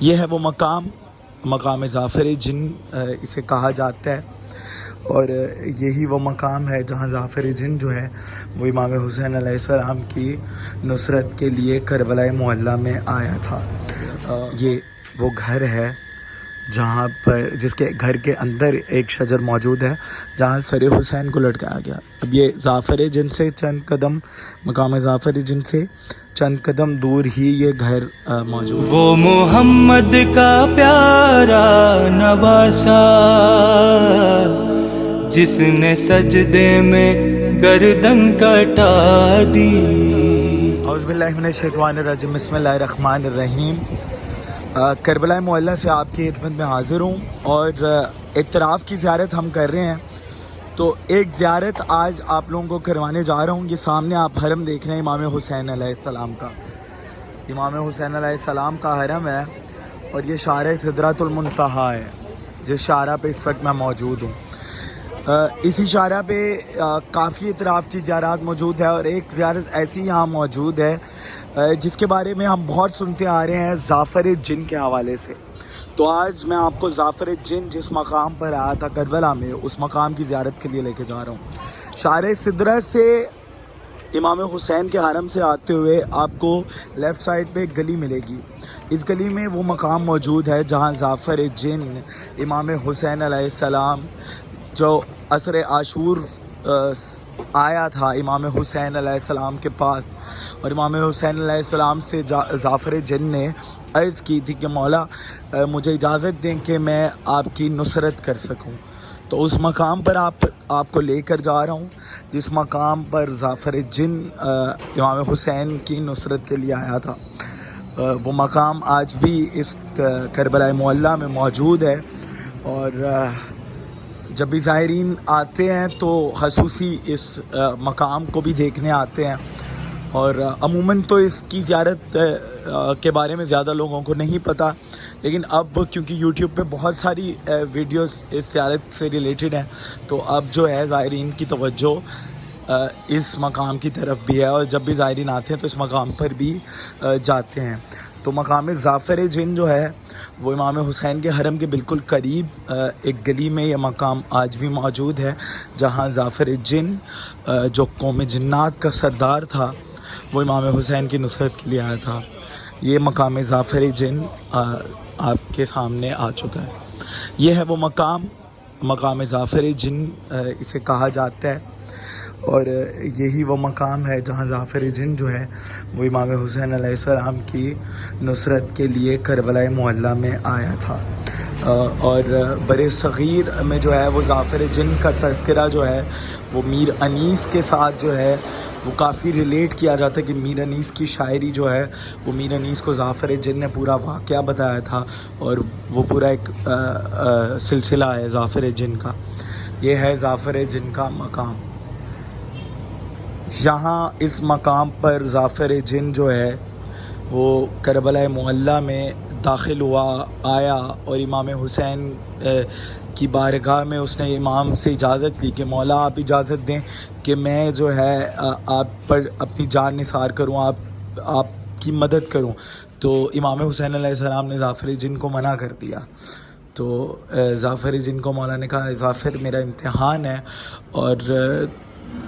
یہ ہے وہ مقام ظافر جن اسے کہا جاتا ہے، اور یہی وہ مقام ہے جہاں ظافر جن جو ہے وہ امام حسین علیہ السلام کی نصرت کے لیے کربلا معلیٰ میں آیا تھا۔ یہ وہ گھر ہے جہاں پر جس کے گھر کے اندر ایک شجر موجود ہے جہاں سر حسین کو لٹکایا گیا۔ اب یہ ظافر جن سے چند قدم مقام ظافر جن سے چند قدم دور ہی یہ گھر موجود ہے۔ وہ محمد کا پیارا نواسا جس نے سجدے میں گردن کٹا دی۔ اعوذ باللہ من الشیطان الرجیم، بسم اللہ الرحمن الرحیم۔ کربلا معلیٰ سے آپ کی خدمت میں حاضر ہوں، اور ایک طرف کی زیارت ہم کر رہے ہیں، تو ایک زیارت آج آپ لوگوں کو کروانے جا رہا ہوں۔ یہ سامنے آپ حرم دیکھ رہے ہیں امام حسین علیہ السلام کا، امام حسین علیہ السلام کا حرم ہے، اور یہ شارع سدرۃ المنتہا ہے جس شارع پہ اس وقت میں موجود ہوں۔ اسی شارع پہ کافی اطراف کی زیارات موجود ہے، اور ایک زیارت ایسی یہاں موجود ہے جس کے بارے میں ہم بہت سنتے آ رہے ہیں ظافر جن کے حوالے سے۔ تو آج میں آپ کو ظافر جن جس مقام پر آیا تھا کربلا میں، اس مقام کی زیارت کے لیے لے کے جا رہا ہوں۔ شارع سدرت سے امام حسین کے حرم سے آتے ہوئے آپ کو لیفٹ سائڈ پہ ایک گلی ملے گی۔ اس گلی میں وہ مقام موجود ہے جہاں ظافر جن امام حسین علیہ السلام جو عصر عاشور آیا تھا امام حسین علیہ السلام کے پاس، اور امام حسین علیہ السلام سے ظافر جن نے عرض کی تھی کہ مولا مجھے اجازت دیں کہ میں آپ کی نصرت کر سکوں۔ تو اس مقام پر آپ کو لے کر جا رہا ہوں جس مقام پر ظافر جن امام حسین کی نصرت کے لیے آیا تھا۔ وہ مقام آج بھی اس کربلا معلیٰ میں موجود ہے، اور جب بھی زائرین آتے ہیں تو خصوصی اس مقام کو بھی دیکھنے آتے ہیں، اور عموماً تو اس کی زیارت کے بارے میں زیادہ لوگوں کو نہیں پتہ، لیکن اب کیونکہ یوٹیوب پہ بہت ساری ویڈیوز اس زیارت سے ریلیٹڈ ہیں، تو اب جو ہے زائرین کی توجہ اس مقام کی طرف بھی ہے، اور جب بھی زائرین آتے ہیں تو اس مقام پر بھی جاتے ہیں۔ تو مقام ظافر جن جو ہے وہ امام حسین کے حرم کے بالکل قریب ایک گلی میں یہ مقام آج بھی موجود ہے جہاں ظافر جن جو قوم جنات کا سردار تھا وہ امام حسین کی نصرت کے لیے آیا تھا۔ یہ مقام ظافر جن آپ کے سامنے آ چکا ہے۔ یہ ہے وہ مقام ظافر جن اسے کہا جاتا ہے، اور یہی وہ مقام ہے جہاں ظافر جن جو ہے وہ امام حسین علیہ السلام کی نصرت کے لیے کربلا معلیٰ میں آیا تھا۔ اور بر صغیر میں جو ہے وہ ظافر جن کا تذکرہ جو ہے وہ میر انیس کے ساتھ جو ہے وہ کافی ریلیٹ کیا جاتا ہے، کہ میر انیس کی شاعری جو ہے وہ میر انیس کو ظافر جن نے پورا واقعہ بتایا تھا، اور وہ پورا ایک سلسلہ ہے ظافر جن کا۔ یہ ہے ظافر جن کا مقام۔ یہاں اس مقام پر ظافر جن جو ہے وہ کربلا معلیٰ میں داخل ہوا، آیا، اور امام حسین کی بارگاہ میں اس نے امام سے اجازت لی کہ مولا آپ اجازت دیں کہ میں جو ہے آپ پر اپنی جان نثار کروں، آپ کی مدد کروں۔ تو امام حسین علیہ السلام نے ظافر جن کو منع کر دیا۔ تو ظافر جن کو مولا نے کہا ظافر میرا امتحان ہے، اور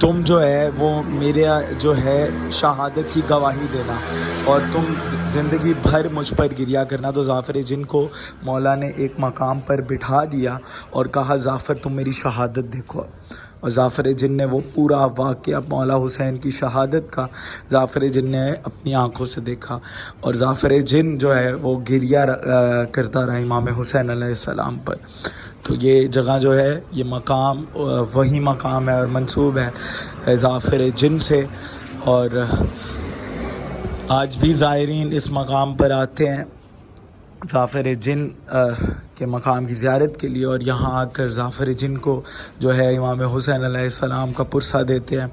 تم جو ہے وہ میرے جو ہے شہادت کی گواہی دینا، اور تم زندگی بھر مجھ پر گریا کرنا۔ تو ظافر جن کو مولا نے ایک مقام پر بٹھا دیا اور کہا ظافر تم میری شہادت دیکھو، اور ظافر جن نے وہ پورا واقعہ مولا حسین کی شہادت کا ظافر جن نے اپنی آنکھوں سے دیکھا، اور ظافر جن جو ہے وہ گریہ کرتا رہا امام حسین علیہ السلام پر۔ تو یہ جگہ جو ہے یہ مقام وہی مقام ہے اور منسوب ہے ظافر جن سے، اور آج بھی زائرین اس مقام پر آتے ہیں ظافر جن کے مقام کی زیارت کے لیے، اور یہاں آ کر ظافر جن کو جو ہے امام حسین علیہ السلام کا پرسہ دیتے ہیں،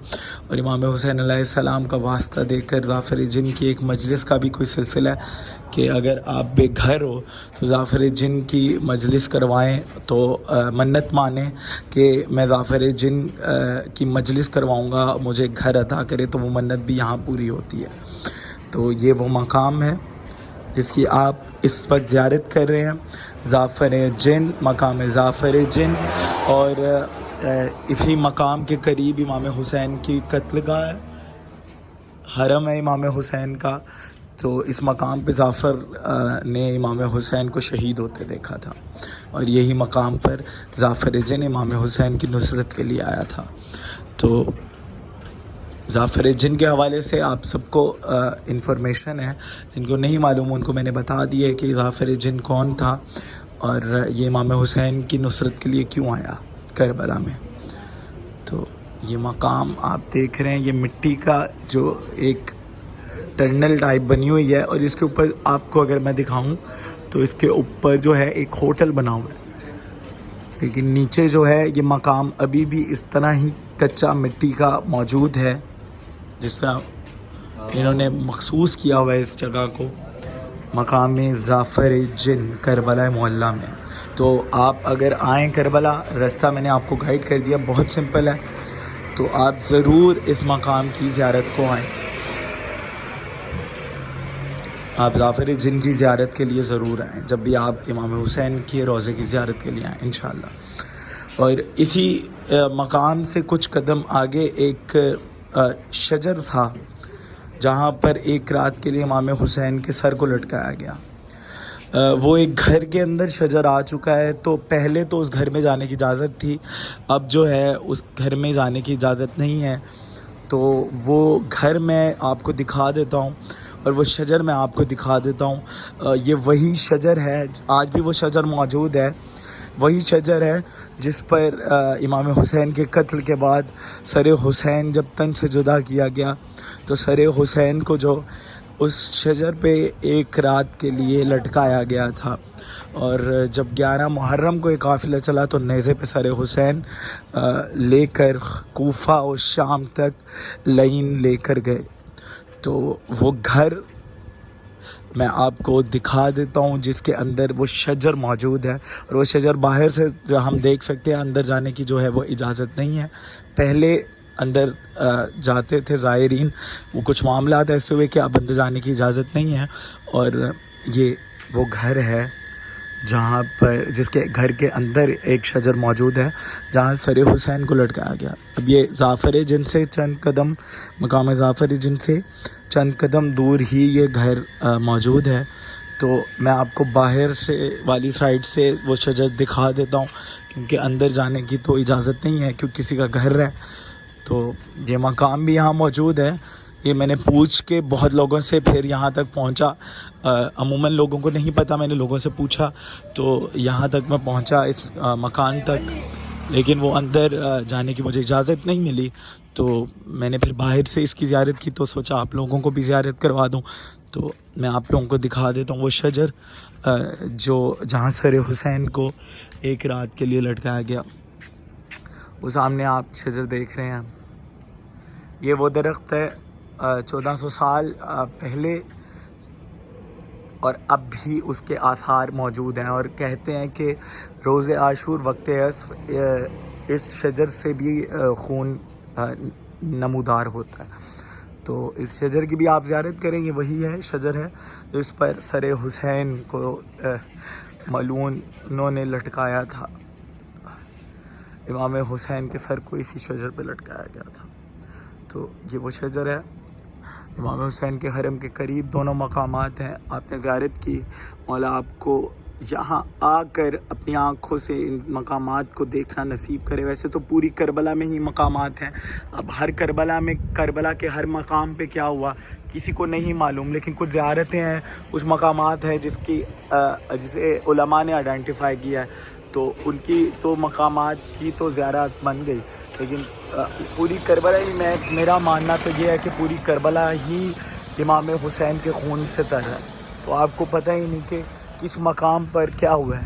اور امام حسین علیہ السلام کا واسطہ دے کر ظافر جن کی ایک مجلس کا بھی کوئی سلسلہ ہے کہ اگر آپ بے گھر ہو تو ظافر جن کی مجلس کروائیں، تو منت مانیں کہ میں ظافر جن کی مجلس کرواؤں گا، مجھے گھر عطا کرے، تو وہ منت بھی یہاں پوری ہوتی ہے۔ تو یہ وہ مقام ہے جس کی آپ اس وقت زیارت کر رہے ہیں، ظافر جن، مقام ظافر جن، اور اسی مقام کے قریب امام حسین کی قتل گاہ ہے، حرم ہے امام حسین کا. تو اس مقام پہ ظافر نے امام حسین کو شہید ہوتے دیکھا تھا، اور یہی مقام پر ظافر جن امام حسین کی نصرت کے لیے آیا تھا. تو ظافر جن کے حوالے سے آپ سب کو انفارمیشن ہے، جن کو نہیں معلوم ان کو میں نے بتا دی ہے کہ ظافر جن کون تھا اور یہ امام حسین کی نصرت کے لیے کیوں آیا کربلا میں. تو یہ مقام آپ دیکھ رہے ہیں، یہ مٹی کا جو ایک ٹنل ٹائپ بنی ہوئی ہے، اور اس کے اوپر آپ کو اگر میں دکھاؤں تو اس کے اوپر جو ہے ایک ہوٹل بنا ہوا ہے، لیکن نیچے جو ہے یہ مقام ابھی بھی اس طرح ہی کچا مٹی کا موجود ہے، جس طرح انہوں نے مخصوص کیا ہوا ہے اس جگہ کو، مقام ظافر جن کربلا معلیٰ میں. تو آپ اگر آئیں کربلا، راستہ میں نے آپ کو گائیڈ کر دیا، بہت سمپل ہے. تو آپ ضرور اس مقام کی زیارت کو آئیں، آپ ظافر جن کی زیارت کے لیے ضرور آئیں جب بھی آپ امام حسین کی روضے کی زیارت کے لیے آئیں انشاءاللہ. اور اسی مقام سے کچھ قدم آگے ایک شجر تھا جہاں پر ایک رات کے لیے امام حسین کے سر کو لٹکایا گیا. وہ ایک گھر کے اندر شجر آ چکا ہے، تو پہلے تو اس گھر میں جانے کی اجازت تھی، اب جو ہے اس گھر میں جانے کی اجازت نہیں ہے. تو وہ گھر میں آپ کو دکھا دیتا ہوں، اور وہ شجر میں آپ کو دکھا دیتا ہوں. یہ وہی شجر ہے، آج بھی وہ شجر موجود ہے، وہی شجر ہے جس پر امام حسین کے قتل کے بعد سر حسین جب تن سے جدا کیا گیا تو سر حسین کو جو اس شجر پہ ایک رات کے لیے لٹکایا گیا تھا. اور جب 11 محرم کو ایک قافلہ چلا تو نیزے پہ سر حسین لے کر کوفہ اور شام تک لائن لے کر گئے. تو وہ گھر میں آپ کو دکھا دیتا ہوں جس کے اندر وہ شجر موجود ہے، اور وہ شجر باہر سے جو ہم دیکھ سکتے ہیں، اندر جانے کی جو ہے وہ اجازت نہیں ہے. پہلے اندر جاتے تھے زائرین، وہ کچھ معاملات ایسے ہوئے کہ اب اندر جانے کی اجازت نہیں ہے. اور یہ وہ گھر ہے جہاں پر جس کے گھر کے اندر ایک شجر موجود ہے جہاں سر حسین کو لٹکایا گیا. اب یہ ظافر جن سے چند قدم، مقام ظافر جن سے چند قدم دور ہی یہ گھر موجود ہے. تو میں آپ کو باہر سے والی سائڈ سے وہ شجر دکھا دیتا ہوں، کیونکہ اندر جانے کی تو اجازت نہیں ہے کیونکہ کسی کا گھر ہے. تو یہ مقام بھی یہاں موجود ہے. یہ میں نے پوچھ کے بہت لوگوں سے پھر یہاں تک پہنچا، عموماً لوگوں کو نہیں پتہ، میں نے لوگوں سے پوچھا تو یہاں تک میں پہنچا اس مکان تک، لیکن وہ اندر جانے کی مجھے اجازت نہیں ملی. تو میں نے پھر باہر سے اس کی زیارت کی، تو سوچا آپ لوگوں کو بھی زیارت کروا دوں. تو میں آپ لوگوں کو دکھا دیتا ہوں وہ شجر جو جہاں سر حسین کو ایک رات کے لیے لٹکایا گیا. وہ سامنے آپ شجر دیکھ رہے ہیں، یہ وہ درخت ہے 1400 سال پہلے، اور اب بھی اس کے آثار موجود ہیں. اور کہتے ہیں کہ روز عاشور وقت عصر اس شجر سے بھی خون نمودار ہوتا ہے. تو اس شجر کی بھی آپ زیارت کریں، یہ وہی ہے شجر ہے اس پر سر حسین کو ملعون انہوں نے لٹکایا تھا. امام حسین کے سر کو اسی شجر پہ لٹکایا گیا تھا. تو یہ وہ شجر ہے. امام حسین کے حرم کے قریب دونوں مقامات ہیں. آپ نے زیارت کی، مولا آپ کو یہاں آ کر اپنی آنکھوں سے ان مقامات کو دیکھنا نصیب کرے. ویسے تو پوری کربلا میں ہی مقامات ہیں، اب ہر کربلا میں کربلا کے ہر مقام پہ کیا ہوا کسی کو نہیں معلوم، لیکن کچھ زیارتیں ہیں، کچھ مقامات ہیں جسے علماء نے آئیڈینٹیفائی کیا ہے. تو ان کی تو مقامات کی تو زیارت بن گئی، لیکن پوری کربلا ہی میرا ماننا تو یہ ہے کہ پوری کربلا ہی امام حسین کے خون سے تر ہے. تو آپ کو پتہ ہی نہیں کہ کس مقام پر کیا ہوا ہے،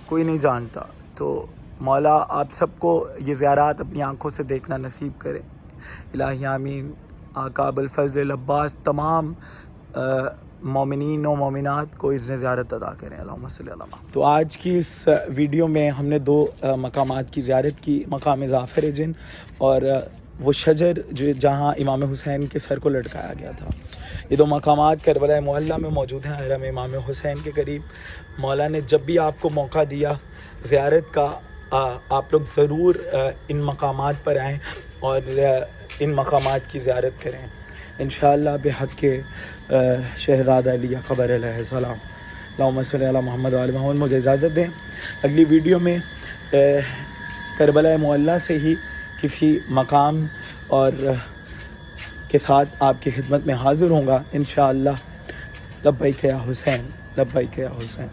کوئی نہیں جانتا. تو مولا آپ سب کو یہ زیارات اپنی آنکھوں سے دیکھنا نصیب کرے. الہی آمین. آقا ابوالفضل عباس تمام مومنین و مومنات کو اذن زیارت ادا کریں. اللہم صلی اللہ علیہ. تو آج کی اس ویڈیو میں ہم نے 2 مقامات کی زیارت کی، مقام ظافر جن اور وہ شجر جو جہاں امام حسین کے سر کو لٹکایا گیا تھا. یہ دو مقامات کربلا معلیٰ میں موجود ہیں حرم امام حسین کے قریب. مولا نے جب بھی آپ کو موقع دیا زیارت کا آپ لوگ ضرور ان مقامات پر آئیں اور ان مقامات کی زیارت کریں انشاءاللہ بحق کے شہزادہ علی اکبر علیہ السلام. اللہم صلی علی محمد و آل محمد. مجھے اجازت دیں, اگلی ویڈیو میں کربلا معلیٰ سے ہی کسی مقام اور کے ساتھ آپ کی خدمت میں حاضر ہوں گا انشاءاللہ. لبیک یا حسین, لبیک یا حسین.